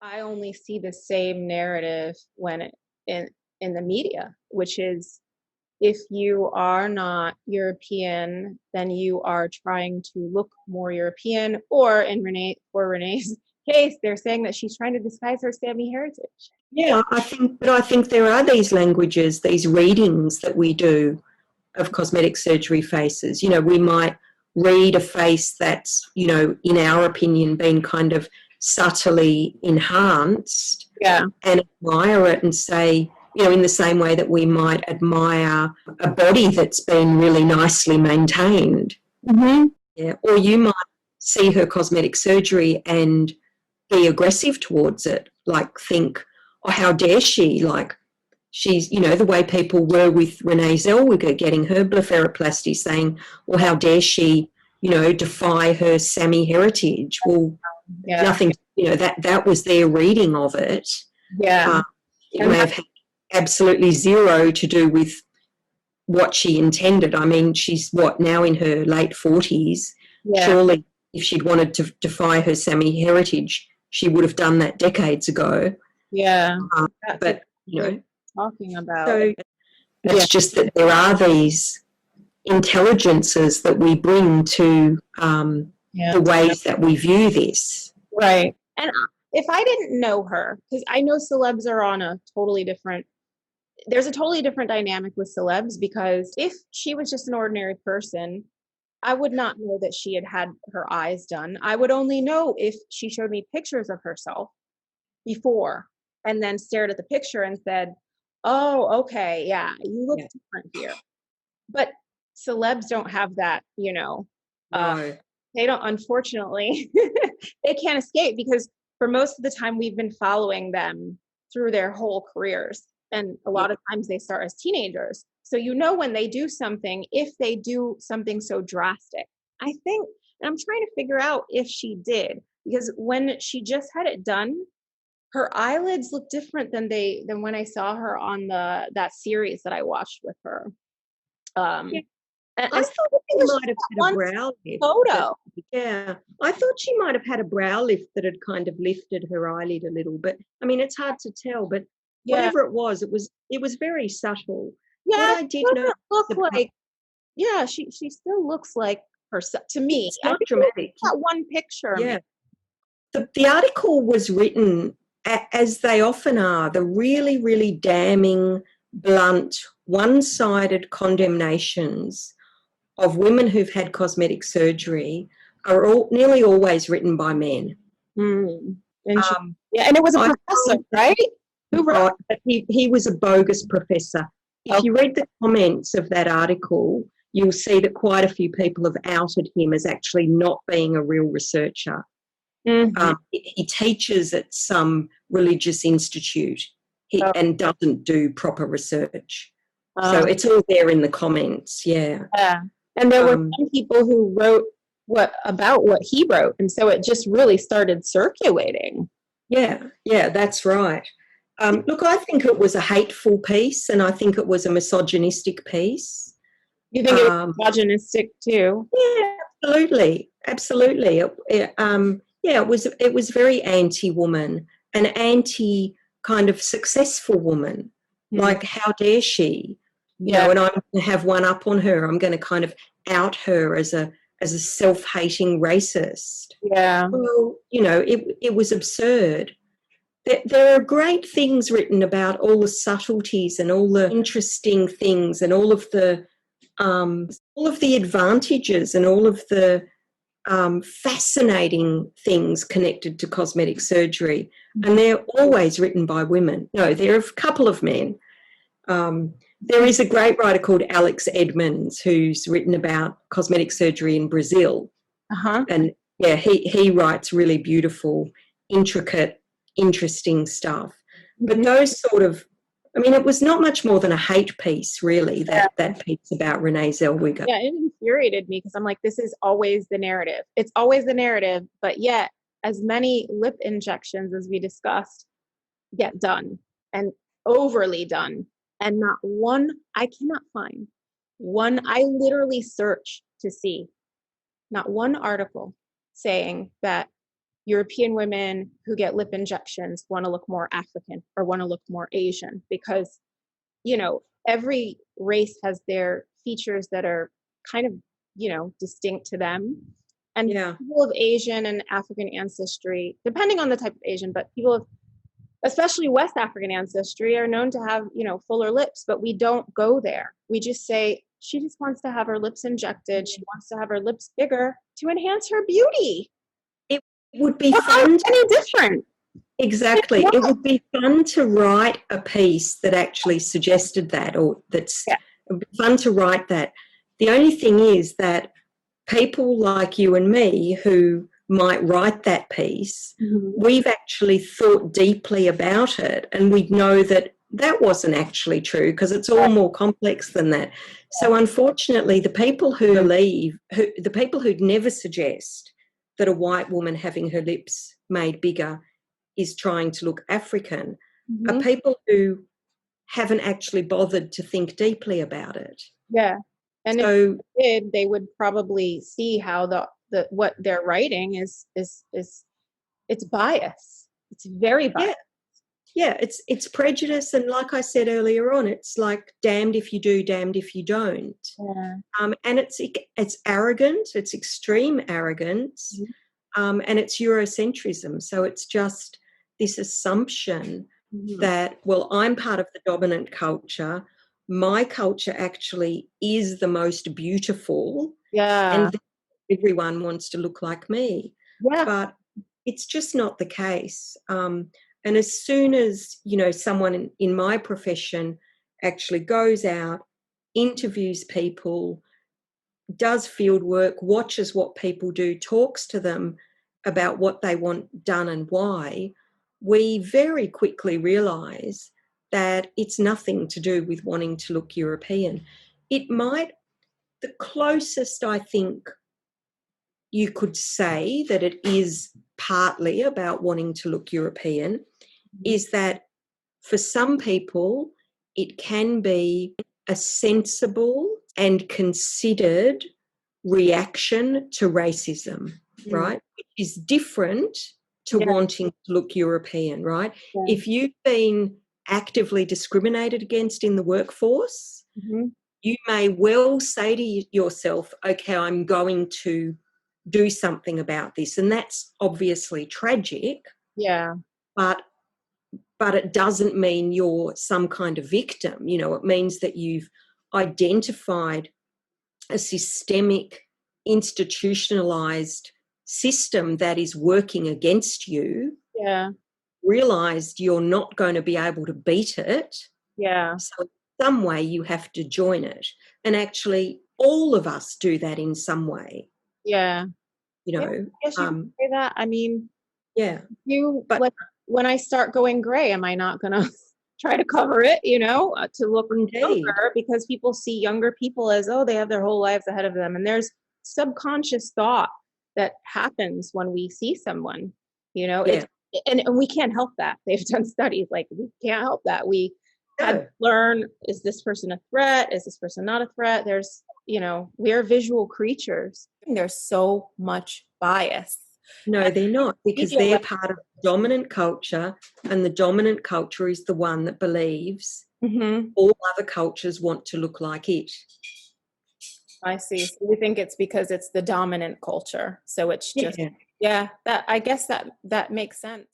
I only see the same narrative when in the media, which is if you are not European, then you are trying to look more European, or Renee's case, they're saying that she's trying to disguise her Sami heritage. Yeah, I think there are these languages, these readings that we do of cosmetic surgery faces. We might read a face that's, in our opinion, been kind of subtly enhanced, Yeah. and admire it and say, in the same way that we might admire a body that's been really nicely maintained. Mm-hmm. Yeah. Or you might see her cosmetic surgery and be aggressive towards it, like think, oh, how dare she? Like, she's, the way people were with Renee Zellweger getting her blepharoplasty, saying, well, how dare she, defy her Sami heritage? Well, Yeah. nothing, that was their reading of it. Yeah. It may have had absolutely zero to do with what she intended. I mean, she's now in her late 40s. Yeah. Surely if she'd wanted to defy her Sami heritage, she would have done that decades ago. Yeah. But, talking about. So it's just that there are these intelligences that we bring to the ways that we view this. Right. And if I didn't know her, because I know celebs are on there's a totally different dynamic with celebs, because if she was just an ordinary person, I would not know that she had her eyes done. I would only know if she showed me pictures of herself before and then stared at the picture and said, oh, okay, yeah, you look different here. But celebs don't have that, No. They don't, unfortunately, they can't escape, because for most of the time we've been following them through their whole careers. And a lot of times they start as teenagers. So when they do something, if they do something so drastic, I think, and I'm trying to figure out if she did, because when she just had it done, her eyelids look different than when I saw her on that series that I watched with her. I thought she might have had a brow lift. Photo. Yeah, I thought she might have had a brow lift that had kind of lifted her eyelid a little. But I mean, it's hard to tell. But whatever it was very subtle. Yeah, what I did know she still looks like herself to me. It's not dramatic. That one picture. Yeah, the article was written as they often are. The really, really damning, blunt, one-sided condemnations of women who've had cosmetic surgery are nearly always written by men. And it was a professor, right? Who wrote? He was a bogus professor. If you read the comments of that article, you'll see that quite a few people have outed him as actually not being a real researcher. Mm-hmm. He teaches at some religious institute and doesn't do proper research. So it's all there in the comments, yeah. And there were some people who wrote about what he wrote, and so it just really started circulating. Yeah, that's right. Look, I think it was a hateful piece, and I think it was a misogynistic piece. You think it was misogynistic too? Yeah, absolutely. It was very anti-woman, an anti kind of successful woman. Mm-hmm. Like, how dare she? And I'm going to have one up on her. I'm going to kind of out her as a self-hating racist. Yeah. Well, it was absurd. There are great things written about all the subtleties and all the interesting things and all of the advantages and all of the fascinating things connected to cosmetic surgery. And they're always written by women. No, there are a couple of men. There is a great writer called Alex Edmonds who's written about cosmetic surgery in Brazil. And he writes really beautiful, intricate, interesting stuff. But those sort of, it was not much more than a hate piece, really, that piece about Renee Zellweger. Yeah, it infuriated me, because I'm like, this is always the narrative. It's always the narrative, but yet as many lip injections as we discussed get done, and overly done. And not one, I cannot find one, I literally search to see not one article saying that European women who get lip injections want to look more African or want to look more Asian because, you know, every race has their features that are kind of, you know, distinct to them. And people of Asian and African ancestry, depending on the type of Asian, but people of especially West African ancestry are known to have, you know, fuller lips, but we don't go there. We just say, she just wants to have her lips injected. She wants to have her lips bigger to enhance her beauty. It would be fun. Any different. Exactly. It would be fun to write a piece that actually suggested that, or it would be fun to write that. The only thing is that people like you and me who might write that piece, we've actually thought deeply about it, and we know that that wasn't actually true because it's all more complex than that. So unfortunately, the people who believe, the people who'd never suggest that a white woman having her lips made bigger is trying to look African, are people who haven't actually bothered to think deeply about it. Yeah. And so, if they did, they would probably see how the what they're writing is it's bias. It's very biased. Yeah, it's prejudice, and like I said earlier on, it's like damned if you do, damned if you don't. Yeah. And it's arrogant, it's extreme arrogance, and it's Eurocentrism. So it's just this assumption that, well, I'm part of the dominant culture. My culture actually is the most beautiful. Yeah. And everyone wants to look like me. Yeah. But it's just not the case. And as soon as, you know, someone in my profession actually goes out, interviews people, does field work, watches what people do, talks to them about what they want done and why, we very quickly realise that it's nothing to do with wanting to look European. It might, the closest I think you could say that it is partly about wanting to look European is that for some people it can be a sensible and considered reaction to racism, right? Which is different to wanting to look European, right? Yeah. If you've been actively discriminated against in the workforce, you may well say to yourself, okay, I'm going to do something about this. And that's obviously tragic. Yeah. But it doesn't mean you're some kind of victim. You know, it means that you've identified a systemic, institutionalized system that is working against you. Yeah. Realized you're not going to be able to beat it. Yeah. So in some way you have to join it. And actually all of us do that in some way. Yeah. You know. I guess you can say that. I mean, but like, when I start going gray, am I not going to try to cover it, you know, to look younger? Because people see younger people as, oh, they have their whole lives ahead of them. And there's subconscious thought that happens when we see someone, you know, and we can't help that. They've done studies like we can't help that. We had to learn, is this person a threat? Is this person not a threat? There's, you know, we're visual creatures. There's so much bias. No, they're not, because they're part of the dominant culture, and the dominant culture is the one that believes all other cultures want to look like it. I see. So you think it's because it's the dominant culture. So it's just, that I guess that makes sense.